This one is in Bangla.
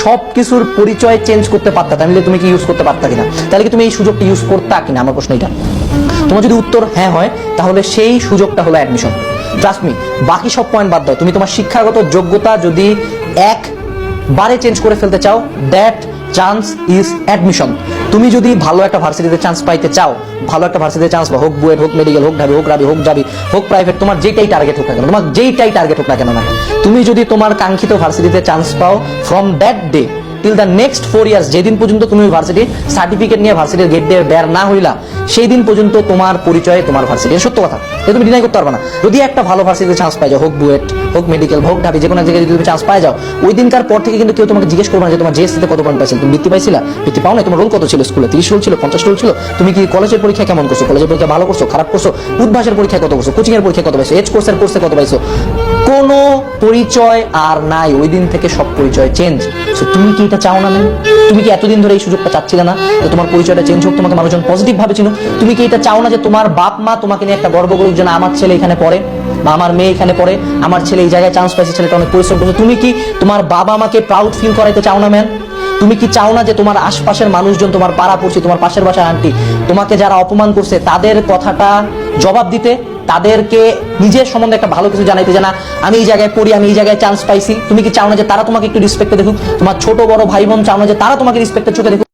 সবকিছুর পরিচয় চেঞ্জ করতে পারতা, তাহলে তুমি কি ইউজ করতে পারতা কিনা? তাহলে কি তুমি এই সুযোগটা ইউজ করতা কিনা? আমার প্রশ্ন এটা। তোমার যদি উত্তর হ্যাঁ হয়, তাহলে সেই সুযোগটা হলো অ্যাডমিশন। ট্রাস্ট মি, বাকি সব পয়েন্ট বাদ দাও। তুমি তোমার শিক্ষাগত যোগ্যতা যদি একবারে চেঞ্জ করে ফেলতে চাও, দ্যাট চান্স ইজ অ্যাডমিশন। তুমি যদি ভালো একটা ভার্সিটিতে চান্স পাইতে চাও, ভালো একটা ভার্সিটিতে চান্স পাও, হোক বুয়েট, হোক মেডিকেল, হোক ঢাবি, হোক রাবি, হোক জাবি, হোক প্রাইভেট, তোমার যেটাই টার্গেট হোক না কেন, তোমার যেইটাই টার্গেট হোক না কেন না, তুমি যদি তোমার কাঙ্ক্ষিত ভার্সিটিতে চান্স পাও, from that day till the next 4 years, যেদিন পর্যন্ত তুমি ভার্সিটির সার্টিফিকেট নিয়ে ভার্সিটির গেট দিয়ে বের না হইলা, সেই দিন পর্যন্ত তোমার পরিচয় তোমার ভার্সিটি। সত্য কথা, এটা তুমি ডিনাই করতে পারবে না। যদি একটা ভালো ভার্সিটিতে চান্স পাই যাও, হোক বুয়েট, হোক মেডিকেল, হোক ঢাবি, যে কোনো জায়গায় যদি তুমি চান্স পাই যাও, ওই দিনকার পর থেকে কিন্তু কেউ তোমাকে জিজ্ঞেস করবে না যে তোমার জিএসসিতে কত পয়েন্ট পাইছিল, তুমি বৃত্তি পাইছিলা, বৃত্তি পাও না, তোমার রোল কত ছিল স্কুলে, 30 রোল ছিল, 50 রোল ছিল, তুমি কি কলেজের পরীক্ষা কেমন করছো, কলেজের পরীক্ষা ভালো করছো, খারাপ করছো, উদ্ভাসের পরীক্ষা কত করছো, কোচিং এর পরীক্ষা কত পাইছো, এজ কোর্সের কোর্সে কত পাইছো, কোনো পরিচয় আর নাই। ওই দিন থেকে সব পরিচয় চেঞ্জ। তুমি কি এটা চাও না? তুমি কি এতদিন ধরে এই সুযোগটা চাচ্ছিলে না যে তোমার পরিচয়টা চেঞ্জ হোক, তোমাকে মানুষজন পজিটিভ ভাবে চিনুক? তুমি কি এটা চাও না যে তোমার বাপ মা তোমাকে নিয়ে একটা গর্ব করুক যে না, আমার ছেলে এখানে পড়ে বা আমার মেয়ে এখানে পড়ে, আমার ছেলে এই জায়গায় চান্স পাইছে, ছেলেটা অনেক পরিশ্রম করছে? তুমি কি তোমার বাবা মাকে প্রাউড ফিল করাইতে চাও না ম্যান? তুমি কি চাও না যে তোমার আশপাশের মানুষজন, তোমার পাড়া পড়ছি, তোমার পাশের বাসার আন্টি, তোমাকে যারা অপমান করছে তাদের কথাটা জবাব দিতে, তাদেরকে নিজের সম্বন্ধে একটা ভালো কিছু জানাইতে, যে না আমি এই জায়গায় পড়ি, আমি এই জায়গায় চান্স পাইছি? তুমি কি চাও না যে তারা তোমাকে একটু রেসপেক্টে দেখুক? তোমার ছোট বড় ভাই বোন চাও না যে তারা তোমাকে রেসপেক্টের চোখে দেখুক?